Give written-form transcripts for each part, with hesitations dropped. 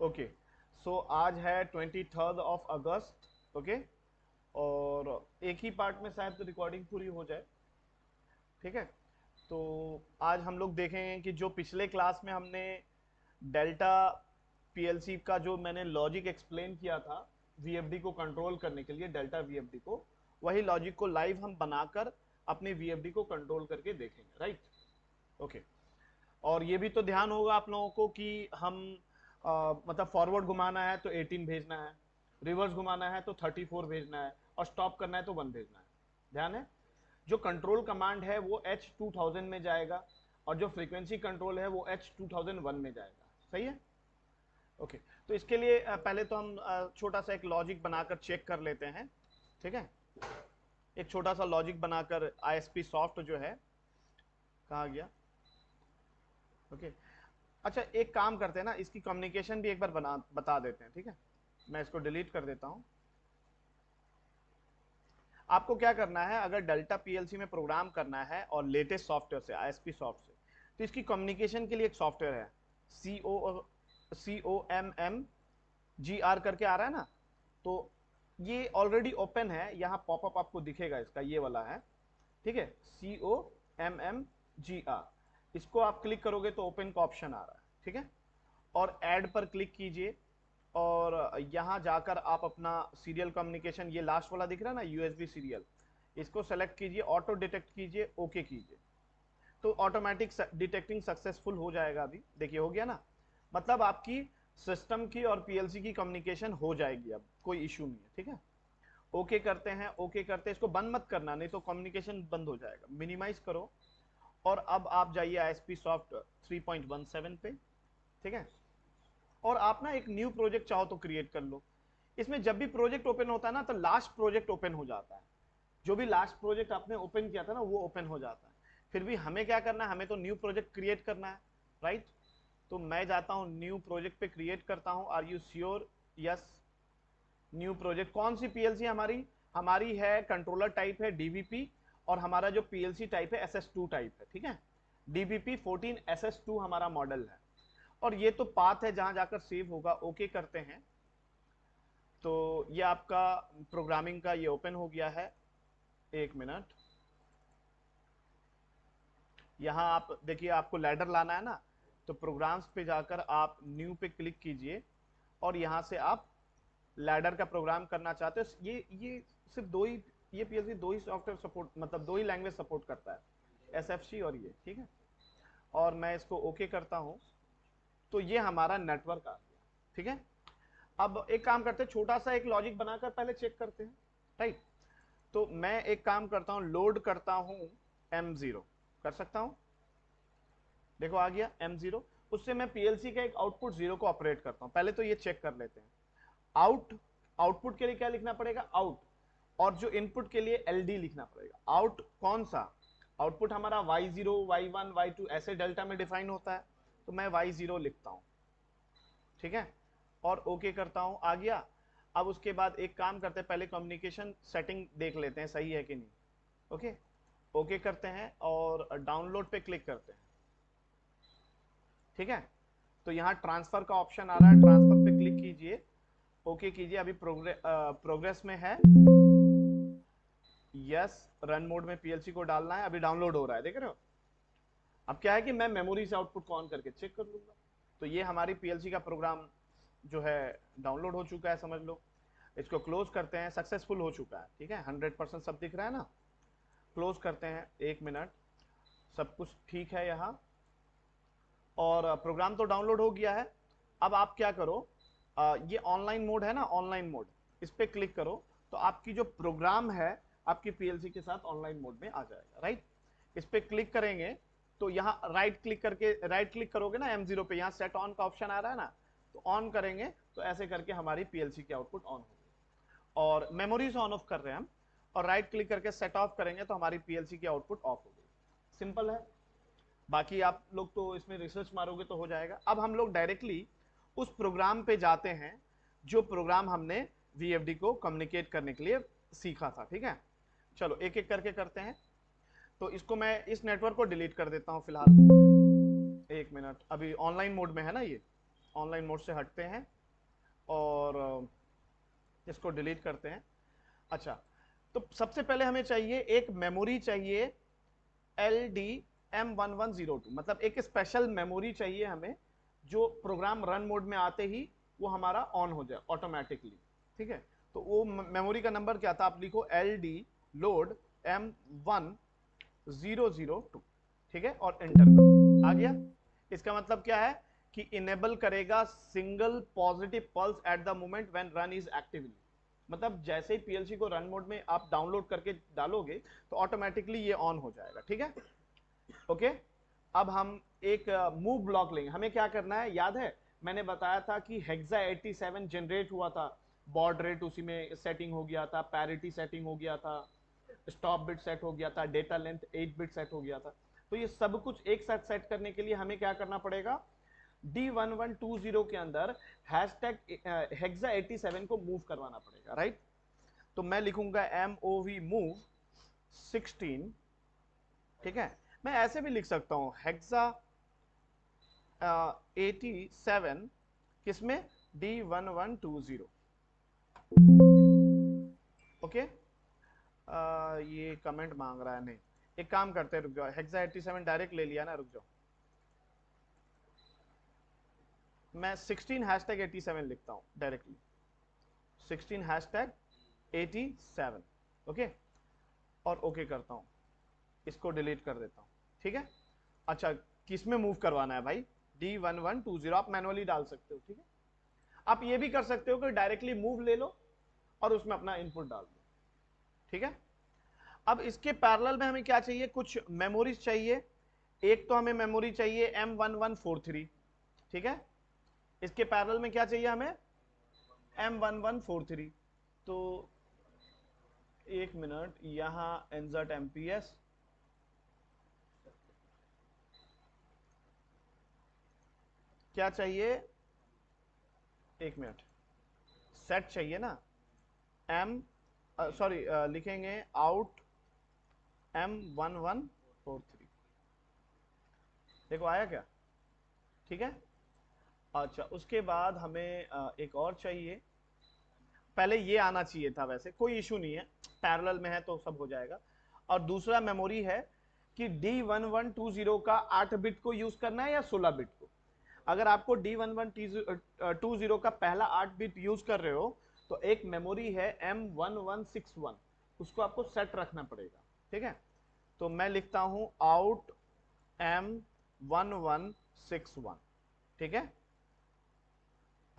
Okay, सो आज है 23rd of August. Okay, और एक ही पार्ट में शायद रिकॉर्डिंग पूरी हो जाए। ठीक है, तो आज हम लोग देखेंगे कि जो पिछले क्लास में हमने डेल्टा पीएलसी का जो मैंने लॉजिक एक्सप्लेन किया था वीएफडी को कंट्रोल करने के लिए, डेल्टा वीएफडी को, वही लॉजिक को लाइव हम बनाकर अपने वीएफडी को कंट्रोल करके देखेंगे। Right, okay. और ये भी तो ध्यान होगा आप लोगों को कि हम मतलब फॉरवर्ड घुमाना है तो 18 भेजना है, रिवर्स घुमाना है तो 34 भेजना है, और स्टॉप करना है तो 1 भेजना है। ध्यान है, जो कंट्रोल कमांड है वो H2000 में जाएगा, और जो फ्रीक्वेंसी कंट्रोल है वो H2001 में जाएगा। सही है, ओके। तो इसके लिए पहले तो हम छोटा सा एक लॉजिक बनाकर चेक कर लेते हैं। ठीक है, एक छोटा सा लॉजिक बनाकर आईएसपी सॉफ्ट जो है, कहा गया, ओके। अच्छा, एक काम करते हैं ना, इसकी कम्युनिकेशन भी एक बार बता देते हैं। ठीक है, मैं इसको डिलीट कर देता हूं। आपको क्या करना है, अगर डेल्टा पीएलसी में प्रोग्राम करना है और लेटेस्ट सॉफ्टवेयर से, आईएसपी सॉफ्ट से, तो इसकी कम्युनिकेशन के लिए एक सॉफ्टवेयर है, COMMGR करके आ रहा है ना। तो ये ऑलरेडी ओपन है, यहाँ पॉपअप आपको दिखेगा इसका, ये वाला है। ठीक है, COMMGR, इसको आप क्लिक करोगे तो ओपन का ऑप्शन आ रहा है। ठीक है, और ऐड पर क्लिक कीजिए, और यहाँ जाकर आप अपना सीरियल कम्युनिकेशन, ये लास्ट वाला दिख रहा है ना, यूएसबी सीरियल, इसको सेलेक्ट कीजिए, ऑटो डिटेक्ट कीजिए, ओके कीजिए, तो ऑटोमेटिक डिटेक्टिंग सक्सेसफुल हो जाएगा। अभी देखिए हो गया ना, मतलब आपकी सिस्टम की और पीएलसी की कम्युनिकेशन हो जाएगी, अब कोई इशू नहीं है। ठीक है, ओके करते हैं, ओके करते हैं, इसको बंद मत करना, नहीं तो कम्युनिकेशन बंद हो जाएगा। मिनिमाइज करो, और अब आप जाइए आईएसपी सॉफ्ट 3.17 पे। ठीक है, और आप ना एक न्यू प्रोजेक्ट चाहो तो क्रिएट कर लो। इसमें जब भी प्रोजेक्ट ओपन होता है ना, तो लास्ट प्रोजेक्ट ओपन हो जाता है, जो भी लास्ट प्रोजेक्ट आपने ओपन किया था ना वो ओपन हो जाता है। फिर भी हमें क्या करना है, हमें तो न्यू प्रोजेक्ट क्रिएट करना है। राइट, तो मैं जाता हूं न्यू प्रोजेक्ट पे, क्रिएट करता हूं। Are you sure? Yes, new project. कौन सी पीएलसी हमारी? हमारी है कंट्रोलर टाइप है डीबीपी, और हमारा जो पीएलसी टाइप है SS2 टाइप है। ठीक है, डीबीपी 14 SS2 हमारा मॉडल है, और ये तो पाथ है जहां जाकर सेव होगा। ओके करते हैं, तो ये आपका प्रोग्रामिंग का ये ओपन हो गया है। एक मिनट, यहाँ आप देखिए, आपको लैडर लाना है ना, तो प्रोग्राम्स पे जाकर आप न्यू पे क्लिक कीजिए, और यहाँ से आप लैडर का प्रोग्राम करना चाहते हो। ये सिर्फ दो ही, ये पीएलसी दो ही सॉफ्टवेयर सपोर्ट, मतलब दो ही लैंग्वेज सपोर्ट करता है, एसएफसी और ये। ठीक है, और मैं इसको ओके करता हूँ, तो ये हमारा नेटवर्क आ गया। ठीक है, अब एक काम करते हैं, छोटा सा एक लॉजिक बनाकर पहले चेक करते हैं। राइट, तो मैं एक काम करता हूं, लोड करता हूं M0, कर सकता हूं, देखो आ गया M0। उससे मैं पीएलसी का एक आउटपुट 0 को ऑपरेट करता हूं। पहले तो ये चेक कर लेते हैं, आउट, आउटपुट के लिए क्या लिखना पड़ेगा? आउट, और जो इनपुट के लिए LD लिखना पड़ेगा। आउट कौन सा? आउटपुट हमारा Y0, Y1, Y2 ऐसे डेल्टा में डिफाइन होता है, तो मैं Y0 लिखता हूं। ठीक है, और ओके करता हूं, आ गया। अब उसके बाद एक काम करते हैं, पहले कम्युनिकेशन सेटिंग देख लेते हैं सही है कि नहीं। ओके, ओके करते हैं, और डाउनलोड पे क्लिक करते हैं। ठीक है, तो यहाँ ट्रांसफर का ऑप्शन आ रहा है, ट्रांसफर पे क्लिक कीजिए, ओके कीजिए। अभी प्रोग्रेस में है। यस, रन मोड में पीएलसी को डालना है, अभी डाउनलोड हो रहा है, देख रहे हो। अब क्या है कि मैं मेमोरी से आउटपुट को ऑन करके चेक कर लूंगा। तो ये हमारी पीएलसी का प्रोग्राम जो है डाउनलोड हो चुका है, समझ लो। इसको क्लोज करते हैं, सक्सेसफुल हो चुका है। ठीक है, 100% सब दिख रहा है ना। क्लोज करते हैं, एक मिनट, सब कुछ ठीक है यहाँ, और प्रोग्राम तो डाउनलोड हो गया है। अब आप क्या करो, ये ऑनलाइन मोड है ना, ऑनलाइन मोड, इस पे क्लिक करो, तो आपकी जो प्रोग्राम है आपकी पीएलसी के साथ ऑनलाइन मोड में आ जाएगा। राइट, इस पे क्लिक करेंगे, तो यहाँ राइट क्लिक करके, राइट क्लिक करोगे ना M0 पे, यहाँ सेट ऑन का ऑप्शन आ रहा है ना, तो ऑन करेंगे, तो ऐसे करके हमारी पीएलसी की आउटपुट ऑन होगी। और मेमोरी से ऑन ऑफ कर रहे हैं हम, और राइट क्लिक करके सेट ऑफ करेंगे तो हमारी पीएलसी की आउटपुट ऑफ हो गई। सिंपल है, बाकी आप लोग तो इसमें रिसर्च मारोगे तो हो जाएगा। अब हम लोग डायरेक्टली उस प्रोग्राम पे जाते हैं जो प्रोग्राम हमने वीएफडी को कम्युनिकेट करने के लिए सीखा था। ठीक है, चलो एक एक करके करते हैं। तो इसको मैं इस नेटवर्क को डिलीट कर देता हूं फिलहाल। एक मिनट, अभी ऑनलाइन मोड में है ना ये, ऑनलाइन मोड से हटते हैं, और इसको डिलीट करते हैं। अच्छा, तो सबसे पहले हमें चाहिए एक मेमोरी चाहिए LDM1102, मतलब एक स्पेशल मेमोरी चाहिए हमें जो प्रोग्राम रन मोड में आते ही वो हमारा ऑन हो जाए ऑटोमेटिकली। ठीक है, तो वो मेमोरी का नंबर क्या था, आप लिखो LD लोड M1002। ठीक है, और एंटर करो, आ गया। इसका मतलब क्या है कि इनेबल करेगा single positive pulse at the moment when run is actively, मतलब जैसे ही पीएलसी को रन मोड में आप डाउनलोड करके डालोगे तो ऑटोमेटिकली ये ऑन हो जाएगा। ठीक है, ओके। अब हम एक मूव ब्लॉक लेंगे। हमें क्या करना है, याद है मैंने बताया था कि हेक्सा 87 जनरेट हुआ था, बॉड रेट उसी में सेटिंग हो गया था, पैरिटी सेटिंग हो गया था, स्टॉप बिट सेट हो गया था, डेटा लेंथ 8 बिट सेट हो गया था। तो ये सब कुछ एक साथ सेट करने के लिए हमें क्या करना पड़ेगा, D1120 के अंदर हैशटैग हेक्सा 87 को मूव करवाना पड़ेगा, राइट। तो मैं लिखूंगा MOV move 16। ठीक है, मैं ऐसे भी लिख सकता हूं हेक्सा 87 किसमें, D1120। ओके, ये कमेंट मांग रहा है, नहीं एक काम करते हैं, रुक जाओ, हेक्सा 87 डायरेक्ट ले लिया ना, रुक जाओ, मैं 16 हैशटैग 87 लिखता हूं डायरेक्टली, 16 हैशटैग 87। ओके, और ओके करता हूं, इसको डिलीट कर देता हूं। ठीक है, अच्छा किस में मूव करवाना है भाई, D1120 आप मैनुअली डाल सकते हो। ठीक है, आप ये भी कर सकते हो कि डायरेक्टली मूव ले लो और उसमें अपना इनपुट डाल दो। ठीक है, अब इसके पैरेलल में हमें क्या चाहिए, कुछ मेमोरीज चाहिए। एक तो हमें मेमोरी चाहिए M1143। ठीक है, इसके पैरेलल में क्या चाहिए हमें, M1143। तो एक मिनट, यहां insert MPS, क्या चाहिए, एक मिनट, सेट चाहिए ना, M सॉरी लिखेंगे आउट M1143। देखो आया क्या, ठीक है। अच्छा, उसके बाद हमें एक और चाहिए, पहले ये आना चाहिए था, वैसे कोई इशू नहीं है, पैरेलल में है तो सब हो जाएगा। और दूसरा मेमोरी है कि D1120 का 8 बिट को यूज करना है या 16 बिट को। अगर आपको D1120 का पहला 8 बिट यूज कर रहे हो तो एक मेमोरी है M1161, उसको आपको सेट रखना पड़ेगा। ठीक है, तो मैं लिखता हूं आउट M1161। ठीक है,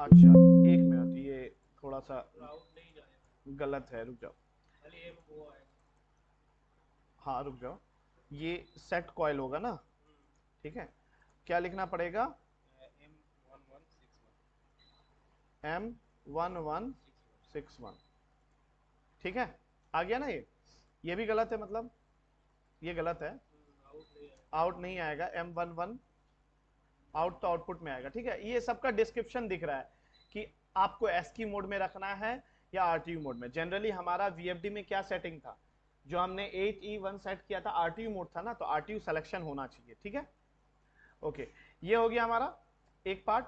अच्छा एक मिनट, ये थोड़ा सा गलत है, रुक जाओ, हाँ रुक जाओ, ये सेट कॉइल होगा ना। ठीक है, क्या लिखना पड़ेगा, M1161। ठीक है, आ गया ना, ये भी गलत है, मतलब ये गलत है, आउट नहीं आएगा, M11 आउट तो आउटपुट में आएगा। ठीक है, ये सबका डिस्क्रिप्शन दिख रहा है कि आपको एस्की मोड में रखना है या आरटीयू मोड में। जनरली हमारा वीएफडी में क्या सेटिंग था, जो हमने 8E1 सेट किया था आरटीयू मोड था ना, तो आरटीयू सिलेक्शन होना चाहिए। ठीक है, ओके, ये हो गया हमारा एक पार्ट।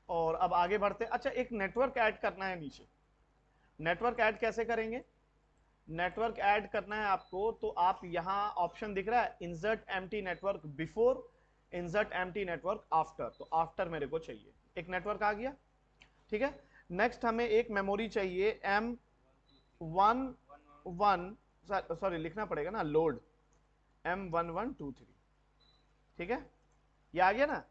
और अब आगे बढ़ते, अच्छा एक नेटवर्क ऐड करना है नीचे। नेटवर्क ऐड कैसे करेंगे, नेटवर्क ऐड करना है आपको, तो आप यहां ऑप्शन दिख रहा है insert empty network before, insert empty network after, तो आफ्टर मेरे को चाहिए, एक नेटवर्क आ गया। ठीक है, नेक्स्ट हमें एक मेमोरी चाहिए M11, सॉरी लिखना पड़ेगा ना, लोड M1123। ठीक है, ये आ गया ना,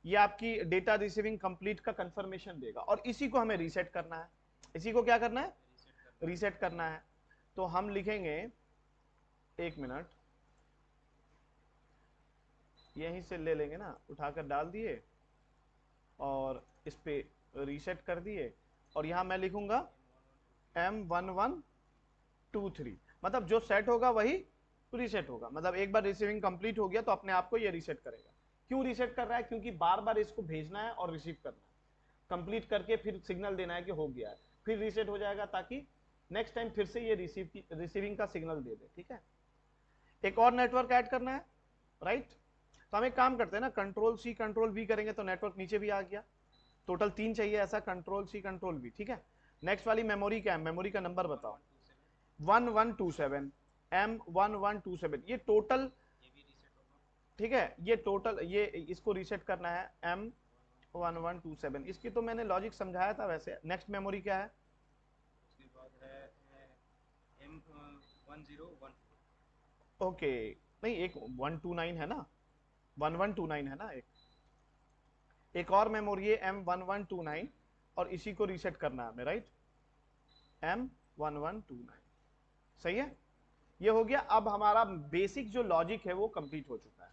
ये आपकी डेटा रिसीविंग कंप्लीट का कंफर्मेशन देगा, और इसी को हमें रीसेट करना है। इसी को क्या करना है, रीसेट करना है। तो हम लिखेंगे, एक मिनट, यहीं से ले लेंगे ना, उठाकर डाल दिए और इस पे रीसेट कर दिए, और यहां मैं लिखूंगा M1123, मतलब जो सेट होगा वही रीसेट होगा, मतलब एक बार रिसीविंग कंप्लीट हो गया तो अपने आप को ये रीसेट करेगा। क्यों रीसेट कर रहा है, क्योंकि बार बार इसको भेजना है और रिसीव करना है, कंप्लीट करके फिर सिग्नल देना है कि हो गया है, फिर रीसेट हो जाएगा, ताकि नेक्स्ट टाइम फिर से ये रिसीविंग का सिग्नल दे दे। ठीक है, एक और नेटवर्क ऐड करना है, राइट। तो हम एक काम करते हैं ना, कंट्रोल C कंट्रोल V करेंगे तो नेटवर्क नीचे भी आ गया। टोटल 3 चाहिए ऐसा, कंट्रोल सी कंट्रोल वी, ठीक है। नेक्स्ट वाली मेमोरी क्या है, मेमोरी का नंबर बताओ। 1127, M1127, ये टोटल, ठीक है, ये टोटल, ये इसको रीसेट करना है M1127। इसकी तो मैंने लॉजिक समझाया था वैसे। नेक्स्ट मेमोरी क्या है, उसके बाद है M1014। ओके, नहीं एक 129 है ना, 1129 है ना, एक और मेमोरी है M1129, और इसी को रीसेट करना है हमें, राइट, M1129, सही है। ये हो गया। अब हमारा बेसिक जो लॉजिक है वो कंप्लीट हो चुका है,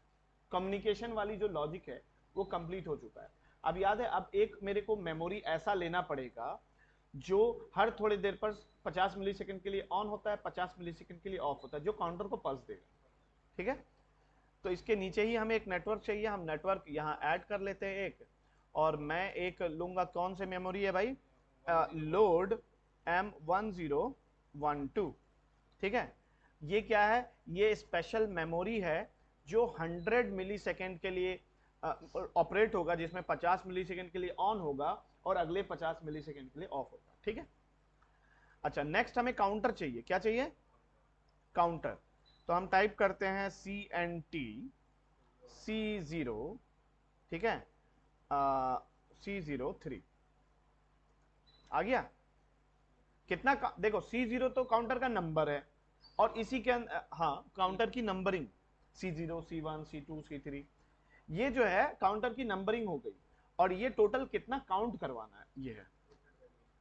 कम्युनिकेशन वाली जो लॉजिक है वो कंप्लीट हो चुका है। अब याद है, अब एक मेरे को मेमोरी ऐसा लेना पड़ेगा जो हर थोड़ी देर पर 50 मिलीसेकंड के लिए ऑन होता है, 50 मिलीसेकंड के लिए ऑफ होता है, जो काउंटर को पल्स देगा, ठीक है। तो इसके नीचे ही हमें एक नेटवर्क चाहिए, हम नेटवर्क यहाँ ऐड कर लेते हैं एक, और मैं एक लूंगा, कौन से मेमोरी है भाई, लोड M1012, ठीक है। ये क्या है, ये स्पेशल मेमोरी है जो 100 मिली सेकेंड के लिए ऑपरेट होगा, जिसमें 50 मिली सेकेंड के लिए ऑन होगा और अगले 50 मिली सेकेंड के लिए ऑफ होगा, ठीक है। अच्छा, नेक्स्ट हमें काउंटर चाहिए, क्या चाहिए, काउंटर। तो हम टाइप करते हैं CNT C0, ठीक है, C03 आ गया। कितना देखो, C0 तो काउंटर का नंबर है, और इसी के हाँ, काउंटर की numbering, C0 C1 C2 C3, ये जो है काउंटर की नंबरिंग हो गई, और ये टोटल कितना काउंट करवाना है ये है,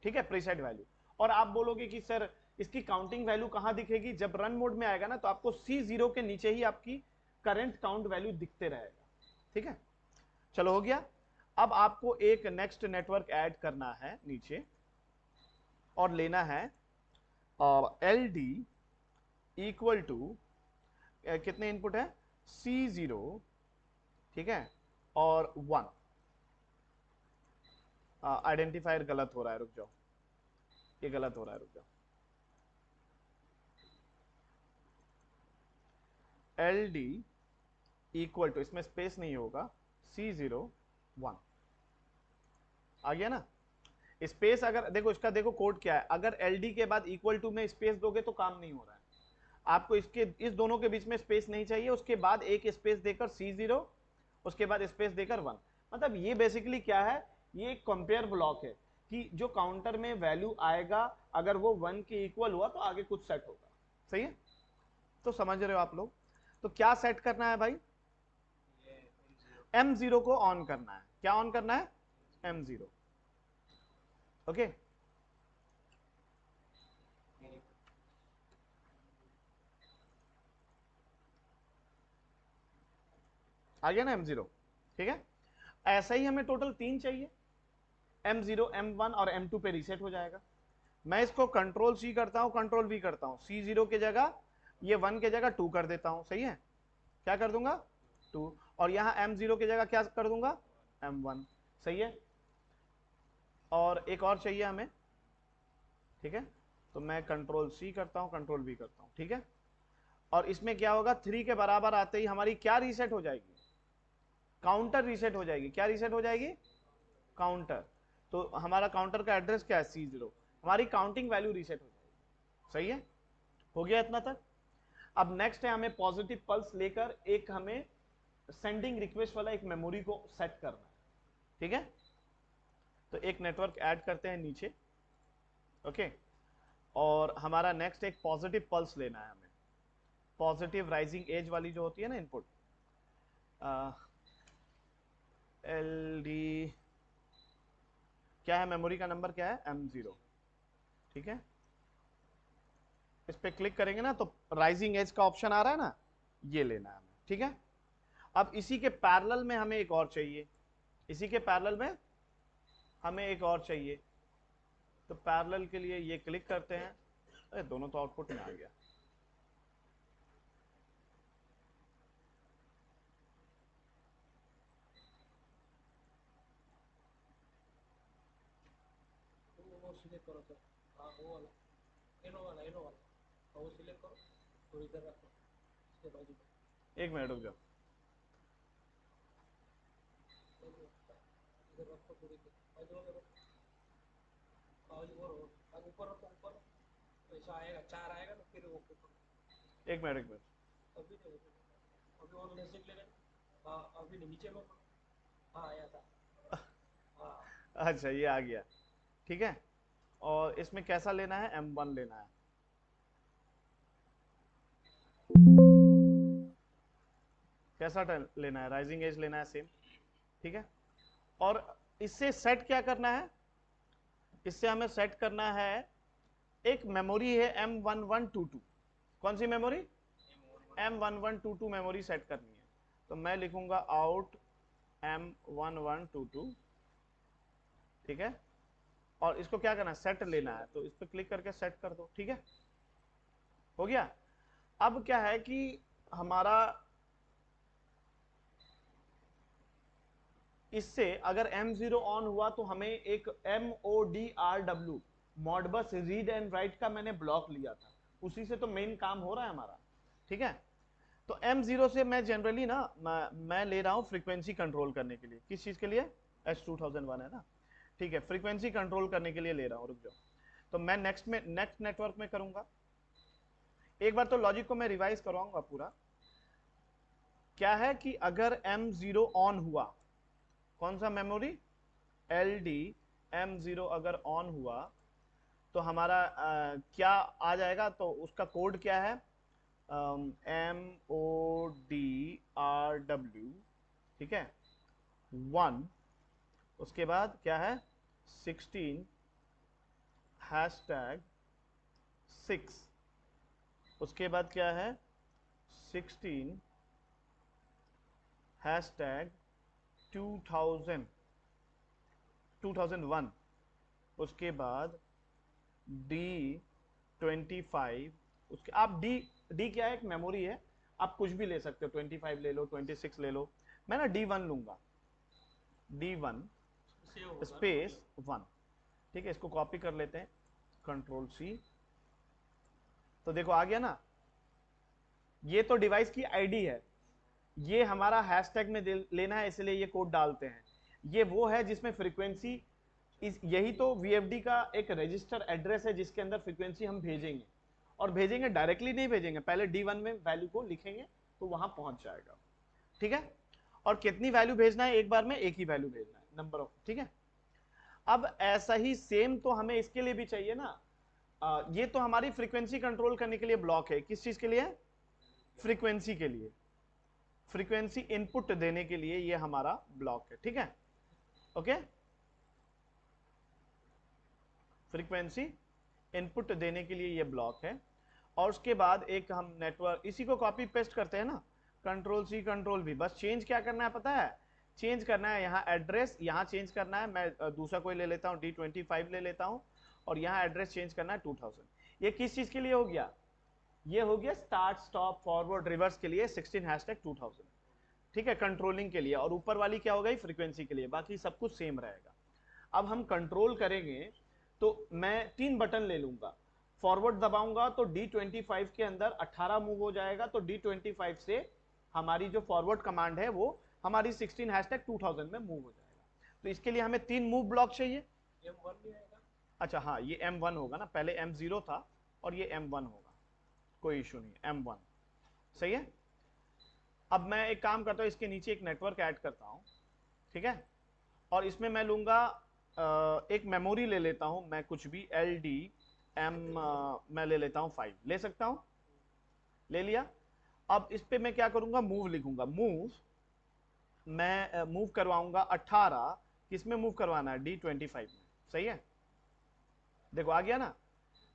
ठीक है, प्रीसेट वैल्यू। और आप बोलोगे कि सर इसकी काउंटिंग वैल्यू कहां दिखेगी, जब रन मोड में आएगा ना तो आपको C0 के नीचे ही आपकी करंट काउंट वैल्यू दिखते रहेगा, ठीक है। चलो हो गया। अब आपको एक नेक्स्ट नेटवर्क ऐड करना है नीचे, और लेना है LD इक्वल टू, कितने इनपुट है, C0, ठीक है, और 1। आइडेंटिफायर गलत हो रहा है, रुक जाओ, ये गलत हो रहा है, रुक जाओ। LD इक्वल टू, इसमें स्पेस नहीं होगा, C01, आ गया ना। स्पेस अगर देखो, इसका देखो कोड क्या है, अगर LD के बाद इक्वल टू में स्पेस दोगे तो काम नहीं हो रहा है। आपको इसके, इस दोनों के बीच में स्पेस नहीं चाहिए, उसके बाद एक स्पेस देकर C0, उसके बाद स्पेस देकर 1। मतलब ये बेसिकली क्या है, ये एक कंपेयर ब्लॉक है, कि जो काउंटर में वैल्यू आएगा अगर वो 1 के इक्वल हुआ तो आगे कुछ सेट होगा, सही है। तो समझ रहे हो आप लोग। तो क्या सेट करना है भाई, M0 को ऑन करना है, क्या ऑन करना है, M0, ओके। आ गया ना M0, ठीक है। ऐसा ही हमें टोटल 3 चाहिए, M0 M1 और M2 पे रीसेट हो जाएगा। मैं इसको कंट्रोल C करता हूं, कंट्रोल V करता हूं, C0 के जगह ये 1 के जगह 2 कर देता हूं, सही है, क्या कर दूंगा 2, और यहां M0 की जगह क्या कर दूंगा, M1, सही है। और एक और चाहिए हमें, ठीक है, तो मैं कंट्रोल C करता हूं, कंट्रोल V करता हूं, ठीक है। और इसमें क्या होगा, 3 के बराबर आते ही हमारी क्या रीसेट हो जाएगी, काउंटर रीसेट हो जाएगी। क्या रीसेट हो जाएगी, काउंटर। तो हमारा काउंटर का एड्रेस क्या है, C0, हमारी काउंटिंग वैल्यू रीसेट हो जाएगी, सही है। हो गया इतना तक। अब नेक्स्ट है हमें पॉजिटिव पल्स लेकर एक हमें सेंडिंग रिक्वेस्ट वाला एक मेमोरी को सेट करना है, ठीक है। तो एक नेटवर्क ऐड करते हैं नीचे, ओके। और हमारा नेक्स्ट एक पॉजिटिव पल्स लेना है हमें, पॉजिटिव राइजिंग एज वाली जो होती है ना इनपुट, LD, क्या है मेमोरी का नंबर, क्या है M0, ठीक है। इस पे क्लिक करेंगे ना तो राइजिंग एज का ऑप्शन आ रहा है ना, ये लेना है हमें, ठीक है। अब इसी के पैरेलल में हमें एक और चाहिए, इसी के पैरेलल में हमें एक और चाहिए। तो पैरेलल के लिए ये क्लिक करते हैं, अरे दोनों तो आउटपुट में आ गया। वो सिलेक्ट करो सर। हाँ वो वाला, एनो वाला, और वो सिलेक्ट करो और इधर रखो इसके बाजू में। एक मिनट रुक जाओ, इधर रखो थोड़ी देर, बाजू अब ऊपर रखो, ऊपर ऐसा आएगा, 4 आएगा ना, फिर ओके करो। एक मिनट एक मिनट, अभी नहीं, अभी और नजदीक ले लेना। हाँ, अभी नहीं, नीचे लो। हाँ, आया था। हाँ, अच्छा ये आ गया, ठीक है। और इसमें कैसा लेना है, M1 लेना है। कैसा लेना है, राइजिंग एज लेना है सेम, ठीक है। और इससे सेट क्या करना है, इससे हमें सेट करना है, एक मेमोरी है M1122। कौन सी मेमोरी, M1122 मेमोरी सेट करनी है। तो मैं लिखूंगा आउट M1122, ठीक है। और इसको क्या करना है, सेट लेना है, तो इस पर क्लिक करके सेट कर दो, ठीक है, हो गया। अब क्या है कि हमारा इससे अगर M0 ऑन हुआ तो हमें एक MODRW Modbus read and right का मैंने ब्लॉक लिया था, उसी से तो मेन काम हो रहा है हमारा, ठीक है। तो M0 से मैं जनरली ना मैं ले रहा हूं फ्रीक्वेंसी कंट्रोल करने के लिए, किस चीज के लिए, H2001 है ना, ठीक है, फ्रीक्वेंसी कंट्रोल करने के लिए ले रहा हूं, रुक जाओ। तो मैं नेक्स्ट नेटवर्क में करूंगा। एक बार तो लॉजिक को मैं रिवाइज करवाऊंगा पूरा। क्या है कि अगर M0 ऑन हुआ, कौन सा मेमोरी, LD M0 अगर ऑन हुआ तो हमारा क्या आ जाएगा, तो उसका कोड क्या है, MODRW, ठीक है 1, उसके बाद क्या है 16 हैशटैग 6, उसके बाद क्या है 16 हैशटैग 2001, उसके बाद D25, उसके आप डी क्या है, एक मेमोरी है, आप कुछ भी ले सकते हो, 25 ले लो, 26 ले लो, मैं ना D1 लूंगा, D1 सेव होगा ना स्पेस मतलब। 1, ठीक है। इसको कॉपी कर लेते हैं, कंट्रोल C, तो देखो आ गया ना। ये तो डिवाइस की आईडी है, ये हमारा हैशटैग में लेना है, इसलिए ये कोड डालते हैं। ये वो है जिसमें फ्रीक्वेंसी, इस यही तो VFD का एक रजिस्टर एड्रेस है जिसके अंदर फ्रीक्वेंसी हम भेजेंगे, और भेजेंगे डायरेक्टली नहीं भेजेंगे, पहले D1 में वैल्यू को लिखेंगे तो वहां पहुंच जाएगा, ठीक है। और कितनी वैल्यू भेजना है, एक बार में एक ही वैल्यू भेजना है, नंबर ऑफ, ठीक है। अब ऐसा ही सेम तो हमें इसके लिए भी चाहिए ना। ये तो हमारी फ्रीक्वेंसी कंट्रोल करने के लिए ब्लॉक है, किस चीज के लिए, फ्रीक्वेंसी के लिए, फ्रीक्वेंसी इनपुट देने के लिए ये हमारा ब्लॉक है, ठीक है, ओके। फ्रीक्वेंसी इनपुट देने के लिए ये ब्लॉक है। और उसके बाद एक हम नेटवर्क, इसी को कॉपी पेस्ट करते हैं ना, कंट्रोल C कंट्रोल V, बस चेंज क्या करना है पता है, चेंज करना है यहाँ एड्रेस, यहाँ चेंज करना है, मैं दूसरा कोई ले लेता हूँ, D25 ले लेता हूँ, और यहाँ एड्रेस चेंज करना है 2000। ये किस चीज के लिए हो गया, ये हो गया स्टार्ट स्टॉप फॉरवर्ड रिवर्स के लिए 16 हैशटैग 2000, ठीक है, कंट्रोलिंग के लिए। और ऊपर वाली क्या हो गई, फ्रीक्वेंसी के लिए, बाकी सब कुछ सेम रहेगा। अब हम कंट्रोल करेंगे तो मैं 3 बटन ले लूंगा, फॉरवर्ड दबाऊंगा तो D25 के अंदर 18 मूव हो जाएगा, तो D25 से हमारी जो फॉरवर्ड कमांड है वो हमारी 16 हैशटैग 2000 में मूव हो जाएगा। तो इसके लिए हमें 3 मूव ब्लॉक चाहिए। M1 भी आएगा। अच्छा हाँ, ये M1 होगा ना, पहले M0 था और ये M1 होगा, कोई इशू नहीं, M1 सही है। अब मैं एक काम करता हूँ, इसके नीचे एक नेटवर्क ऐड करता हूँ, ठीक है। और इसमें मैं लूंगा एक मेमोरी ले लेता हूं मैं, कुछ भी LD M, मैं ले लेता हूं 5, ले सकता हूं, ले लिया। अब इस पे मैं क्या करूंगा, मूव लिखूंगा, मूव, मैं मूव करवाऊंगा 18, किसमें मूव करवाना है, D25 में, सही है। देखो आ गया ना।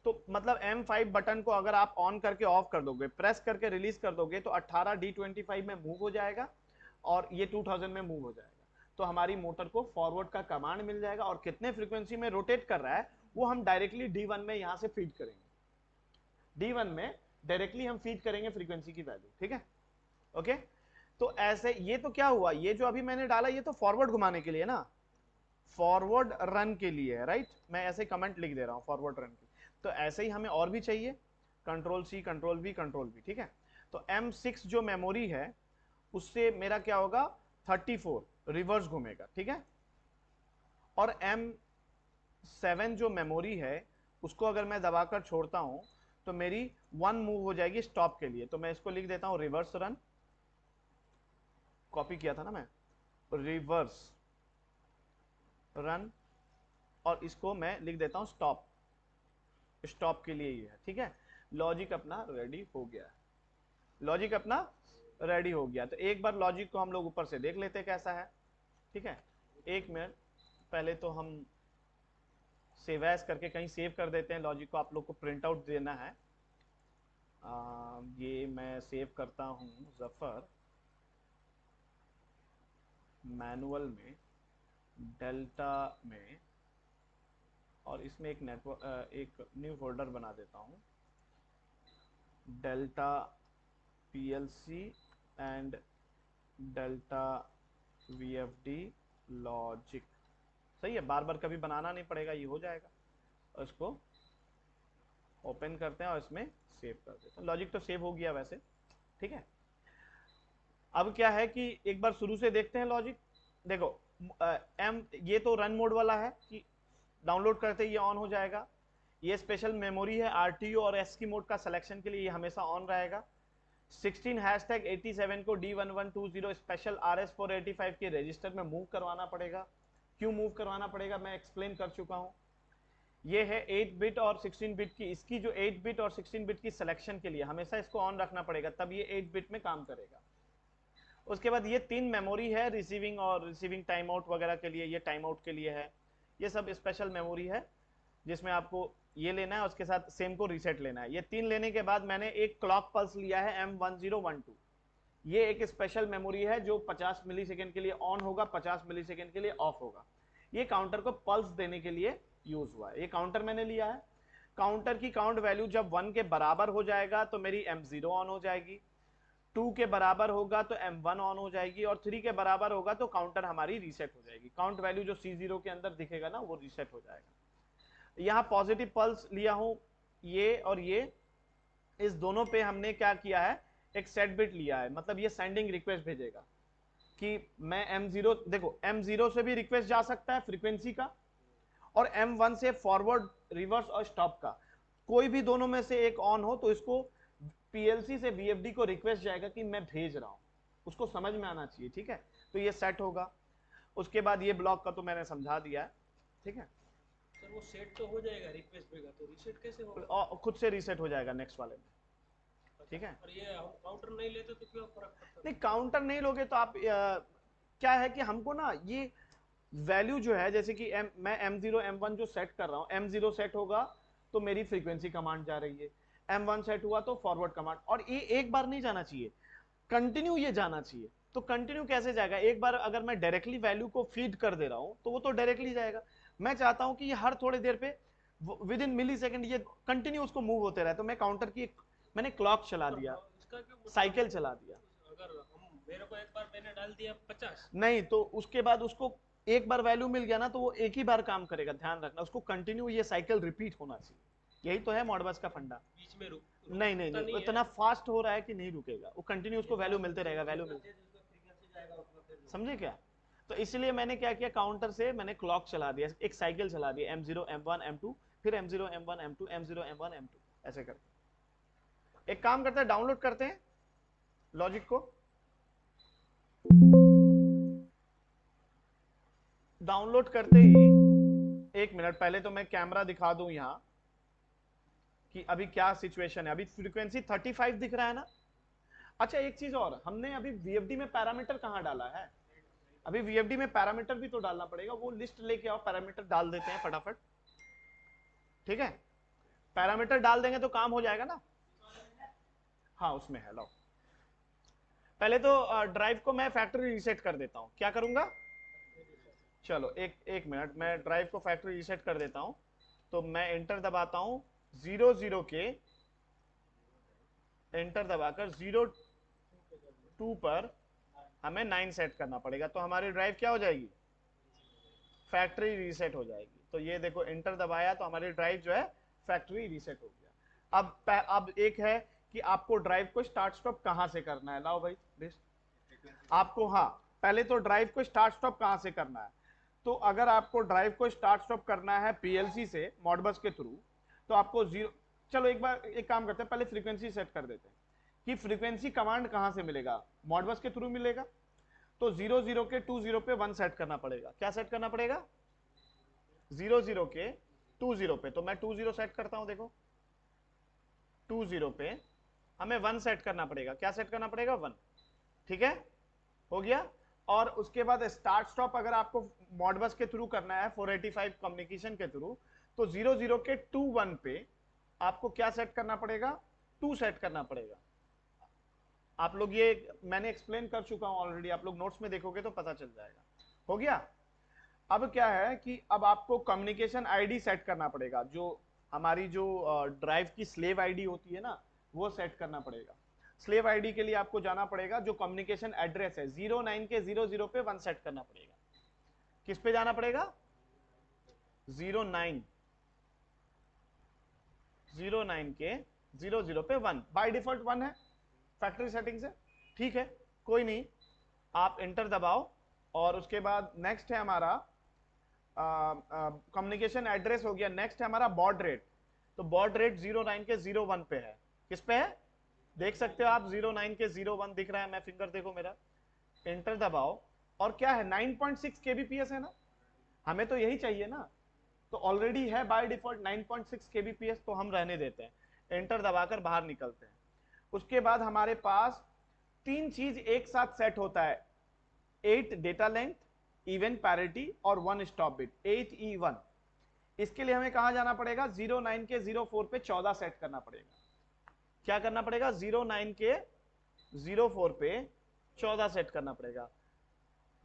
तो मतलब M5 बटन को अगर आप ऑन करके ऑफ कर दोगे, प्रेस करके रिलीज कर दोगे, तो 18 D25 में मूव हो जाएगा और ये 2000 में मूव हो जाएगा। तो हमारी मोटर को फॉरवर्ड का कमांड मिल जाएगा, और कितने फ्रीक्वेंसी में रोटेट कर रहा है वो हम डायरेक्टली D1 में यहां से फीड करेंगे, D1 में डायरेक्टली हम फीड करेंगे फ्रीक्वेंसी की वैल्यू, ठीक है, ओके। तो ऐसे ये तो क्या हुआ, ये जो अभी मैंने डाला ये तो फॉरवर्ड घुमाने के लिए ना, फॉरवर्ड रन के लिए है, राइट। मैं ऐसे कमेंट लिख दे रहा हूं फॉरवर्ड रन की। तो ऐसे ही हमें और भी चाहिए, control C control V control V, ठीक है। तो M6 जो मेमोरी है उससे मेरा क्या होगा, 34 रिवर्स घूमेगा, ठीक है। और 7 जो मेमोरी है उसको अगर मैं दबाकर छोड़ता हूं तो मेरी 1 मूव हो जाएगी स्टॉप के लिए। तो मैं इसको लिख देता हूं रिवर्स रन, कॉपी किया था ना मैं, रिवर्स रन, और इसको मैं लिख देता हूं स्टॉप, स्टॉप के लिए ये है। ठीक है, लॉजिक अपना रेडी हो गया, लॉजिक अपना रेडी हो गया। तो एक बार लॉजिक को हम लोग ऊपर से देख लेते हैं कैसा है। ठीक है, एक मिनट, पहले तो हम सेव एज करके कहीं सेव कर देते हैं लॉजिक को, आप लोग को प्रिंट आउट देना है। ये मैं सेव करता हूँ जफर मैनुअल में, डेल्टा में, और इसमें एक नेटवर्क एक न्यू फोल्डर बना देता हूँ, delta PLC and delta VFD logic. सही है, बार बार कभी बनाना नहीं पड़ेगा, ये हो जाएगा। और इसको ओपन करते हैं और इसमें सेव कर देते हैं। लॉजिक तो सेव हो गया वैसे। ठीक है, अब क्या है कि एक बार शुरू से देखते हैं लॉजिक। देखो ये तो रन मोड वाला है कि डाउनलोड करते ही ये ऑन हो जाएगा। ये स्पेशल मेमोरी है, आरटीयू और एस्की मोड का सिलेक्शन के लिए ये हमेशा ऑन रहेगा। 16#87 को D1120 स्पेशल RS485 के रजिस्टर में मूव करवाना पड़ेगा। क्यों मूव करवाना पड़ेगा मैं एक्सप्लेन कर चुका हूं। ये है 8 बिट और 16 बिट की, इसकी जो 8 बिट और 16 बिट की सिलेक्शन के लिए हमेशा इसको ऑन रखना पड़ेगा, तब ये 8 बिट में काम करेगा। उसके बाद ये 3 मेमोरी है रिसीविंग और रिसीविंग टाइम आउट वगैरह के लिए, ये टाइम आउट के लिए है। ये सब स्पेशल मेमोरी है जिसमें आपको ये लेना है, उसके साथ सेम को रीसेट लेना है। ये 3 लेने के बाद मैंने एक क्लॉक पल्स लिया है M1012। ये एक स्पेशल मेमोरी है जो 50 मिलीसेकंड के लिए ऑन होगा, 50 मिलीसेकंड के लिए ऑफ होगा। ये काउंटर को पल्स देने के लिए यूज हुआ है। ये काउंटर मैंने लिया है। काउंटर की काउंट वैल्यू जब 1 के बराबर हो जाएगा तो मेरी M0 ऑन हो जाएगी, 2 के बराबर होगा तो M1 ऑन हो जाएगी, और 3 के बराबर होगा तो काउंटर हमारी रीसेट हो जाएगी। काउंट वैल्यू जो C0 के अंदर दिखेगा ना वो रीसेट हो जाएगा। यहाँ पॉजिटिव पल्स लिया हूं, ये और ये, इस दोनों पे हमने क्या किया है, एक सेट बिट लिया है, मतलब ये सेंडिंग रिक्वेस्ट भेजेगा कि मैं M0, देखो M0 से भी रिक्वेस्ट जा सकता है फ्रीक्वेंसी का, और M1 से फॉरवर्ड, रिवर्स और स्टॉप का, कोई भी दोनों में से एक ऑन हो तो इसको पीएलसी से वीएफडी को रिक्वेस्ट जाएगा कि मैं भेज रहा हूं, उसको समझ में आना चाहिए। ठीक है, तो ये सेट होगा। उसके बाद ये ब्लॉक का तो मैंने समझा दिया है। ठीक है सर, वो सेट तो हो जाएगा रिक्वेस्ट भेगा, तो रीसेट कैसे होगा? और खुद से रीसेट हो जाएगा नेक्स्ट वाले में। ठीक है, और ये हम काउंटर नहीं लेते तो क्या फर्क पड़ता है? नहीं काउंटर नहीं लोगे तो आप क्या है कि हमको ना ये वैल्यू जो है, जैसे कि मैं M0 M1 जो सेट कर रहा हूं, M0 सेट होगा तो मेरी फ्रीक्वेंसी कमांड जा रही है, M1 सेट हुआ तो फॉरवर्ड कमांड, और ये एक बार नहीं जाना चाहिए, कंटिन्यू ये जाना चाहिए। तो कंटिन्यू कैसे जाएगा, एक बार अगर मैं डायरेक्टली वैल्यू को फीड कर दे रहा हूं तो वो तो डायरेक्टली जाएगा। मैं चाहता हूं कि ये हर थोड़ी देर पे विद इन मिली सेकेंड ये कंटिन्यू उसको मूव होते रहे, तो मैं काउंटर की मैंने क्लॉक चला दिया, इसका क्या मतलब? साइकिल चला दिया। अगर हम, मेरे को एक बार मैंने डाल दिया 50, नहीं तो उसके बाद उसको एक बार वैल्यू मिल गया ना तो वो एक ही बार काम करेगा, ध्यान रखना, उसको कंटिन्यू ये साइकिल रिपीट होना चाहिए। यही तो है मॉडबस का फंडा। बीच में नहीं नहीं नहीं, इतना फास्ट हो रहा है कि नहीं रुकेगा, वो कंटिन्यू उसको वैल्यू मिलते रहेगा, वैल्यू मिलते, समझे क्या। तो इसलिए मैंने क्या किया, काउंटर से मैंने क्लॉक चला दिया, एक साइकिल चला दिया, M0 M1 M2, फिर M0 M1 M2, M0 M1 M2, ऐसे करके। एक काम करते हैं, डाउनलोड करते हैं लॉजिक को। डाउनलोड करते ही, एक मिनट पहले तो मैं कैमरा दिखा दूं यहां कि अभी क्या सिचुएशन है। अभी फ्रीक्वेंसी 35 दिख रहा है ना। अच्छा एक चीज और, हमने अभी वीएफडी में पैरामीटर कहां डाला है, अभी वीएफडी में पैरामीटर भी तो डालना पड़ेगा, वो लिस्ट लेके आओ, पैरामीटर डाल देते हैं फटाफट। ठीक है, पैरामीटर डाल देंगे तो काम हो जाएगा ना। हाँ उसमें है, लो पहले तो ड्राइव को मैं फैक्ट्री रीसेट कर देता हूं। क्या करूंगा, चलो एक मिनट, मैं ड्राइव को फैक्ट्री रीसेट कर देता हूं। तो मैं एंटर दबाता हूं, 00 के एंटर दबाकर 02 पर हमें 9 सेट करना पड़ेगा, तो हमारी ड्राइव क्या हो जाएगी, फैक्ट्री रीसेट हो जाएगी। तो ये देखो एंटर दबाया तो हमारी ड्राइव जो है फैक्ट्री रीसेट हो गया। अब एक है कि आपको ड्राइव को स्टार्ट स्टॉप कहां से करना है, लाओ भाई लिस्ट आपको। हाँ पहले तो ड्राइव को स्टार्ट स्टॉप कहां से करना है, तो अगर आपको ड्राइव को स्टार्ट स्टॉप करना है पीएलसी से मॉडबस के थ्रू, तो आपको जीरो, चलो एक बार एक काम करते हैं, पहले फ्रीक्वेंसी सेट कर देते हैं कि फ्रीक्वेंसी कमांड कहां से मिलेगा, मॉडबस के थ्रू मिलेगा। तो 00 के 20 पे 1 सेट करना पड़ेगा। क्या सेट करना पड़ेगा? 00 के 20 पे। तो मैं 20 सेट करता हूं, देखो 20 पे हमें 1 सेट करना पड़ेगा। क्या सेट करना पड़ेगा? 1। ठीक है, हो गया। और उसके बाद स्टार्ट स्टॉप अगर आपको मॉडबस के थ्रू करना है 485 कम्युनिकेशन के थ्रू, तो 00 के 21 पे आपको क्या सेट करना पड़ेगा? 2 सेट करना पड़ेगा। आप लोग ये मैंने एक्सप्लेन कर चुका हूं ऑलरेडी, आप लोग नोट्स में देखोगे तो पता चल जाएगा। हो गया। अब क्या है कि अब आपको कम्युनिकेशन आईडी सेट करना पड़ेगा, जो हमारी जो ड्राइव की स्लेव आईडी होती है ना, वो सेट करना पड़ेगा। स्लेव आईडी के लिए आपको जाना पड़ेगा, जो कम्युनिकेशन एड्रेस है 09 के 00 पे 1 सेट करना पड़ेगा। किस पे जाना पड़ेगा? 09 के 00 पे 1। बाय डिफॉल्ट 1 है फैक्ट्री सेटिंग से, ठीक है, कोई नहीं। आप एंटर दबाओ और उसके बाद नेक्स्ट है हमारा कम्युनिकेशन एड्रेस हो गया। नेक्स्ट है हमारा बॉड रेट। तो बॉड रेट 09 के 01 पे है। किस पे है? देख सकते हो आप 09 के 01 दिख रहा है, मैं फिंगर देखो मेरा, एंटर दबाओ। और क्या है? 9.6 kbps है ना, हमें तो यही चाहिए ना। तो ऑलरेडी है बाय डिफॉल्ट 9.6 kbps, तो हम रहने देते हैं। एंटर दबाकर बाहर निकलते हैं। उसके बाद हमारे पास 3 चीज एक साथ सेट होता है, 8 डेटा लेंथ, इवेंट पैरिटी और 1 स्टॉप बिट, 8E1। इसके लिए हमें कहां जाना पड़ेगा? 09 के 04 पे 14 सेट करना पड़ेगा। क्या करना पड़ेगा? 09 के 04 पे 14 सेट करना पड़ेगा।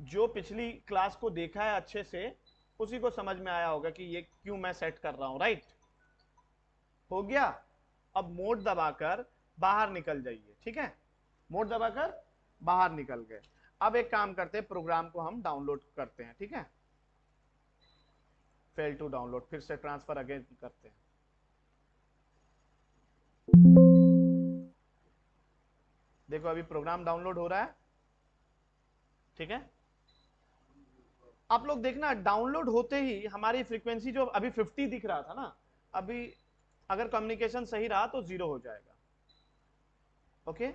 जो पिछली क्लास को देखा है अच्छे से, उसी को समझ में आया होगा कि ये क्यों मैं सेट कर रहा हूं, राइट? हो गया। अब मोड दबाकर बाहर निकल जाइए, ठीक है, मोड दबाकर बाहर निकल गए। अब एक काम करते हैं, प्रोग्राम को हम डाउनलोड करते हैं, ठीक है। फेल टू डाउनलोड, फिर से ट्रांसफर अगेन करते हैं। देखो अभी प्रोग्राम डाउनलोड हो रहा है, ठीक है। आप लोग देखना, डाउनलोड होते ही हमारी फ्रीक्वेंसी जो अभी 50 दिख रहा था ना, अभी अगर कम्युनिकेशन सही रहा तो 0 हो जाएगा। ओके,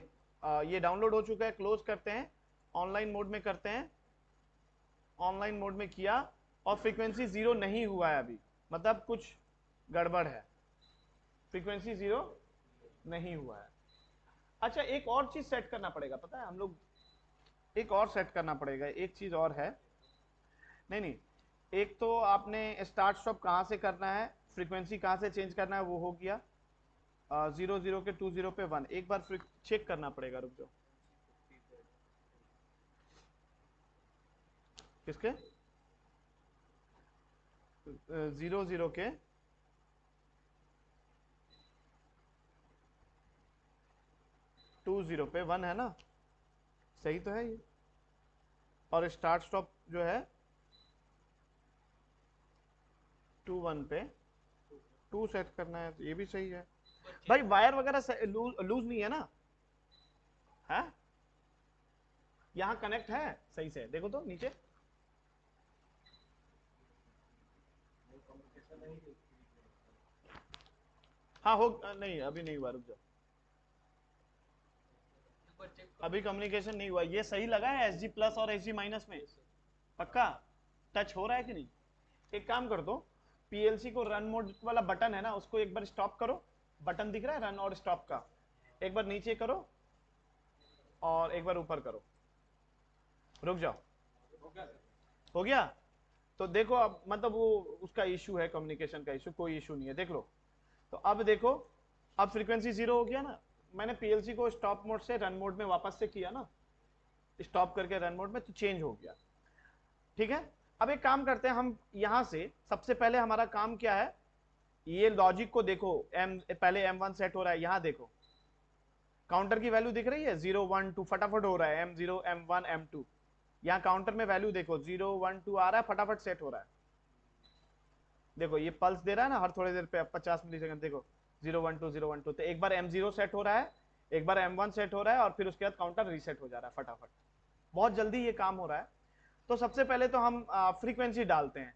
ये डाउनलोड हो चुका है, क्लोज करते हैं, ऑनलाइन मोड में करते हैं। ऑनलाइन मोड में किया और फ्रीक्वेंसी 0 नहीं हुआ है अभी, मतलब कुछ गड़बड़ है, फ्रीक्वेंसी 0 नहीं हुआ है। अच्छा, एक और चीज सेट करना पड़ेगा, पता है हम लोग, एक और सेट करना पड़ेगा, एक चीज और है। नहीं नहीं, एक तो आपने स्टार्ट स्टॉप कहां से करना है, फ्रीक्वेंसी कहां से चेंज करना है, वो हो गया। 00 के 20 पे 1, एक बार चेक करना पड़ेगा, रुक जाओ। किसके? 00 के 20 पे 1 है ना, सही तो है ये। और स्टार्ट स्टॉप जो है 21 पे 2 सेट करना है, तो ये भी सही है भाई। वायर वगैरह लूज नहीं है ना? है, यहाँ कनेक्ट है सही से, देखो तो नीचे। हाँ हो, नहीं अभी नहीं हुआ, रुक जाओ, अभी कम्युनिकेशन नहीं हुआ। ये सही लगा है SG प्लस और SG माइनस में? पक्का टच हो रहा है कि नहीं? एक काम कर दो, PLC को रन मोड वाला बटन है ना, उसको एक बार स्टॉप करो। बटन दिख रहा है रन और स्टॉप का, एक बार नीचे करो और एक बार ऊपर करो। रुक जाओ, हो गया। तो देखो अब, मतलब वो उसका इशू है, कम्युनिकेशन का इशू, कोई इशू नहीं है, देख लो। तो अब देखो, अब फ्रीक्वेंसी 0 हो गया ना। मैंने PLC को स्टॉप मोड से रन मोड में वापस से किया ना, स्टॉप करके रन मोड में, तो चेंज हो गया, ठीक है। अब एक काम करते हैं हम, यहां से सबसे पहले हमारा काम क्या है, ये लॉजिक को देखो, पहले M1 सेट हो रहा है, यहां देखो काउंटर की वैल्यू दिख रही है 0 1 2, फटाफट हो रहा है M0 M1 M2। यहाँ काउंटर में वैल्यू देखो 0 1 2 आ रहा है, फटाफट सेट हो रहा है। देखो ये पल्स दे रहा है ना हर थोड़ी देर पे, 50 मिली सेकंड, देखो 0 1 2 0 1 2। तो एक बार M0 सेट हो रहा है, एक बार M1 सेट हो रहा है, और फिर उसके बाद काउंटर रीसेट हो जा रहा है फटाफट। बहुत जल्दी ये काम हो रहा है। तो सबसे पहले तो हम फ्रीक्वेंसी डालते हैं।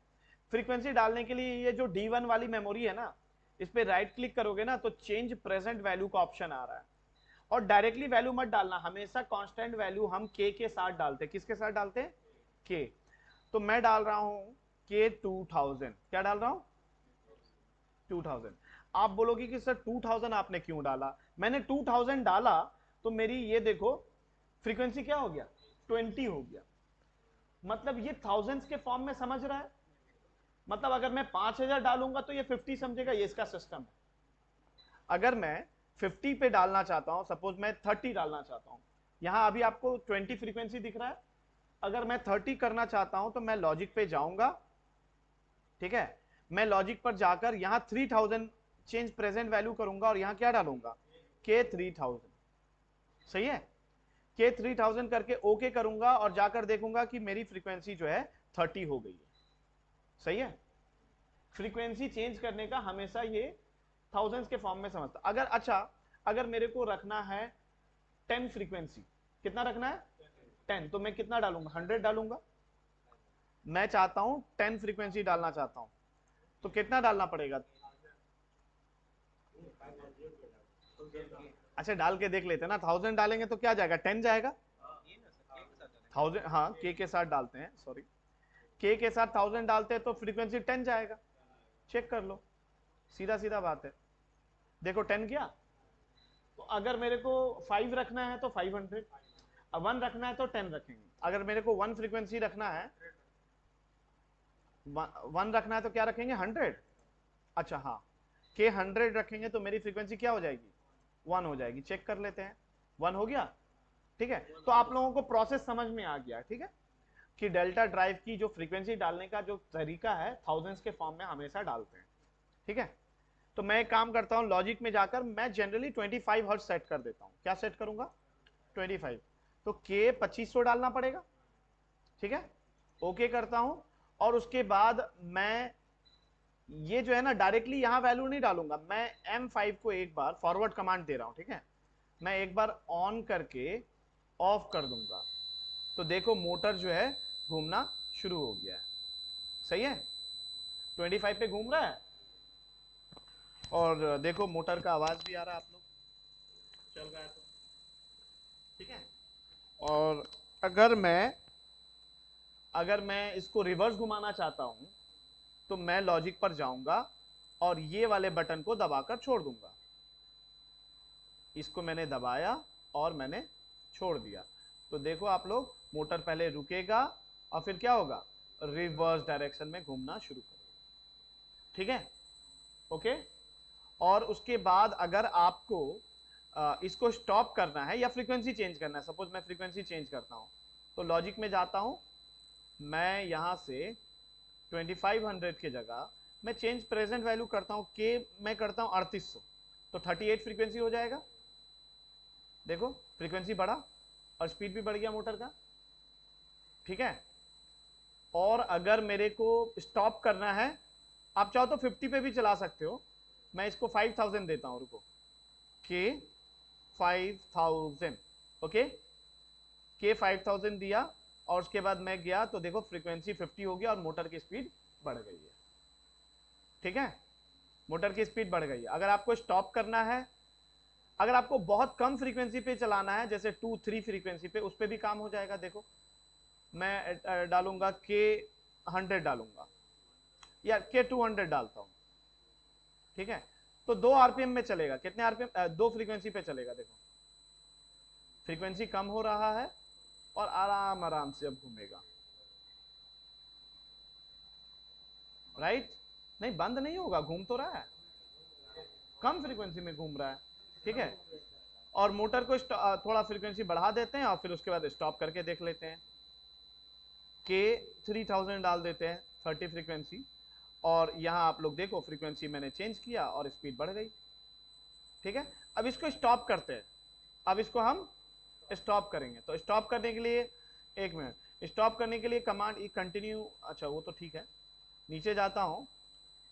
फ्रीक्वेंसी डालने के लिए ये जो D1 वाली मेमोरी है ना, इस पे राइट क्लिक करोगे ना तो चेंज प्रेजेंट वैल्यू का ऑप्शन आ रहा है। और डायरेक्टली वैल्यू मत डालना, हमेशा कांस्टेंट वैल्यू हम के साथ डालते हैं। किसके साथ डालते हैं? के। तो मैं डाल रहा हूं के 2000। क्या डाल रहा हूं? 2000। आप बोलोगे कि सर 2000 आपने क्यों डाला? मैंने 2000 डाला तो मेरी ये देखो फ्रीक्वेंसी क्या हो गया? 20 हो गया। मतलब ये थाउजेंड्स के फॉर्म में समझ रहा है। मतलब अगर मैं 5000 डालूंगा तो ये 50 समझेगा, ये इसका सिस्टम है। अगर मैं 50 पे डालना चाहता हूं, सपोज मैं 30 डालना चाहता हूं, यहां अभी आपको 20 फ्रीक्वेंसी दिख रहा है। अगर मैं 30 करना चाहता हूं तो मैं लॉजिक पे जाऊंगा, ठीक है। मैं लॉजिक पर जाकर यहां 3000 चेंज प्रेजेंट वैल्यू करूंगा और यहां क्या डालूंगा? के 3000। सही है। के 3000 करके ओके करूंगा और जाकर देखूंगा कि मेरी फ्रीक्वेंसी जो है 30 हो गई है। सही है। फ्रीक्वेंसी चेंज करने का हमेशा ये थाउजेंड्स के फॉर्म में समझता। अगर अच्छा, अगर मेरे को रखना है 10 फ्रीक्वेंसी, कितना रखना है? 10। तो मैं कितना डालूंगा? 100 डालूंगा। मैं चाहता हूं 10 फ्रीक्वेंसी डालना चाहता हूं, तो कितना डालना पड़ेगा? अच्छा डाल के देख लेते हैं ना। 1000 डालेंगे तो क्या जाएगा? 10 जाएगा। 1000, हाँ के साथ डालते हैं, सॉरी, के साथ 1000 डालते हैं तो फ्रीक्वेंसी 10 जाएगा। चेक कर लो, सीधा सीधा बात है। देखो 10 किया। तो अगर मेरे को 5 रखना है तो 500, 1 रखना है तो 10 रखेंगे। अगर मेरे को 1 फ्रीक्वेंसी रखना है, 1 रखना है तो क्या रखेंगे? 100। अच्छा हाँ, के 100 रखेंगे तो मेरी फ्रीक्वेंसी क्या हो जाएगी? 1 हो जाएगी। चेक कर लेते हैं। 1 हो गया। ठीक है। तो आप लोगों को प्रोसेस समझ में आ गया, ठीक है, कि डेल्टा ड्राइव की जो फ्रीक्वेंसी डालने का जो तरीका है, थाउजेंड्स के फॉर्म में हमेशा डालते हैं। ठीक है। तो मैं एक काम करता हूं, लॉजिक में जाकर मैं जनरली 25 हर्ट्ज सेट कर देता हूं। क्या सेट करूंगा? 25। तो के 2500 डालना पड़ेगा। ठीक है। ओके करता हूं और उसके बाद मैं ये जो है ना डायरेक्टली यहां वैल्यू नहीं डालूंगा। मैं M5 को एक बार फॉरवर्ड कमांड दे रहा हूं, ठीक है। मैं एक बार ऑन करके ऑफ कर दूंगा तो देखो मोटर जो है घूमना शुरू हो गया है। सही है। 25 पे घूम रहा है और देखो मोटर का आवाज भी आ रहा है, आप लोग चल रहा है तो। ठीक है। और अगर मैं इसको रिवर्स घुमाना चाहता हूं तो मैं लॉजिक पर जाऊंगा और ये वाले बटन को दबाकर छोड़ दूंगा। इसको मैंने दबाया और मैंने छोड़ दिया तो देखो आप लोग, मोटर पहले रुकेगा और फिर क्या होगा? रिवर्स डायरेक्शन में घूमना शुरू करेगा। ठीक है। ओके। और उसके बाद अगर आपको इसको स्टॉप करना है या फ्रीक्वेंसी चेंज करना है, सपोज मैं फ्रीक्वेंसी चेंज करता हूं तो लॉजिक में जाता हूं, मैं यहां से 2500 की जगह मैं चेंज प्रेजेंट वैल्यू करता हूं के, मैं करता हूं 3800, तो 38 फ्रीक्वेंसी हो जाएगा। देखो फ्रीक्वेंसी बढ़ा और स्पीड भी बढ़ गया मोटर का। ठीक है। और अगर मेरे को स्टॉप करना है, आप चाहो तो 50 पे भी चला सकते हो। मैं इसको 5000 देता हूं, रुको, के 5000। ओके, के 5000 दिया और उसके बाद मैं गया तो देखो फ्रीक्वेंसी 50 हो गया और मोटर की स्पीड बढ़ गई है। ठीक है। मोटर की स्पीड बढ़ गई है। अगर आपको स्टॉप करना है, अगर आपको बहुत कम फ्रीक्वेंसी पे चलाना है जैसे 2-3 फ्रीक्वेंसी पे, उस पे भी काम हो जाएगा। देखो मैं डालूंगा के 100 डालूंगा या के 200 डालता हूं। ठीक है। तो 2 आरपीएम में चलेगा। कितने आरपीएम? 2 फ्रीक्वेंसी पे चलेगा। देखो फ्रीक्वेंसी कम हो रहा है और आराम आराम से अब घूमेगा। राइट। नहीं बंद नहीं होगा, घूम तो रहा है, कम फ्रीक्वेंसी में घूम रहा है। ठीक है। और मोटर को थोड़ा फ्रीक्वेंसी बढ़ा देते हैं और फिर उसके बाद स्टॉप करके देख लेते हैं। के 3000 डाल देते हैं 30 फ्रीक्वेंसी और यहां आप लोग देखो फ्रीक्वेंसी मैंने चेंज किया और स्पीड बढ़ गई। ठीक है। अब इसको स्टॉप करते हैं। अब इसको हम स्टॉप करेंगे तो स्टॉप करने के लिए, एक मिनट, स्टॉप करने के लिए कमांड ई कंटिन्यू, अच्छा वो तो ठीक है। नीचे जाता हूं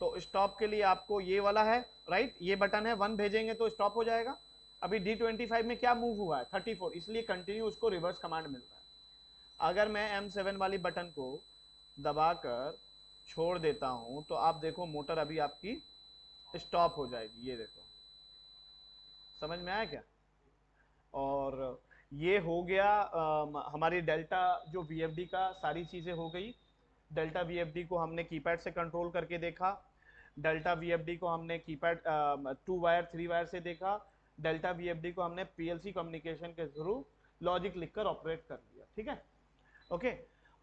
तो स्टॉप के लिए आपको ये वाला है, राइट, ये बटन है, 1 भेजेंगे तो स्टॉप हो जाएगा। अभी D25 में क्या मूव हुआ है? 34, इसलिए कंटिन्यू उसको रिवर्स कमांड मिल रहा है। अगर मैं M7 वाली बटन को दबाकर छोड़ देता हूं तो आप देखो मोटर अभी आपकी स्टॉप हो जाएगी, ये देखो, समझ में आया क्या? और ये हो गया हमारी डेल्टा जो वीएफडी का सारी चीजें हो गई। डेल्टा वीएफडी को हमने कीपैड से कंट्रोल करके देखा, डेल्टा वीएफडी को हमने कीपैड 2 वायर 3 वायर से देखा, डेल्टा वीएफडी को हमने पीएलसी कम्युनिकेशन के थ्रू लॉजिक लिखकर ऑपरेट कर लिया, ठीक है? ओके।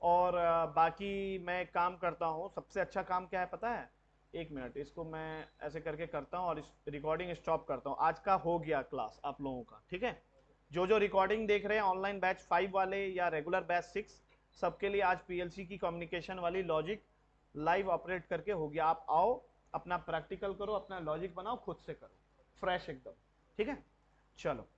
और बाकी मैं काम करता हूँ, सबसे अच्छा काम क्या है पता है? 1 मिनट, इसको मैं ऐसे करके करता हूँ और इस रिकॉर्डिंग स्टॉप करता हूँ। आज का हो गया क्लास आप लोगों का, ठीक है? जो जो रिकॉर्डिंग देख रहे हैं ऑनलाइन बैच 5 वाले या रेगुलर बैच 6, सबके लिए आज पीएलसी की कम्युनिकेशन वाली लॉजिक लाइव ऑपरेट करके हो गया। आप आओ, अपना प्रैक्टिकल करो, अपना लॉजिक बनाओ, खुद से करो, फ्रेश एकदम, ठीक है? चलो।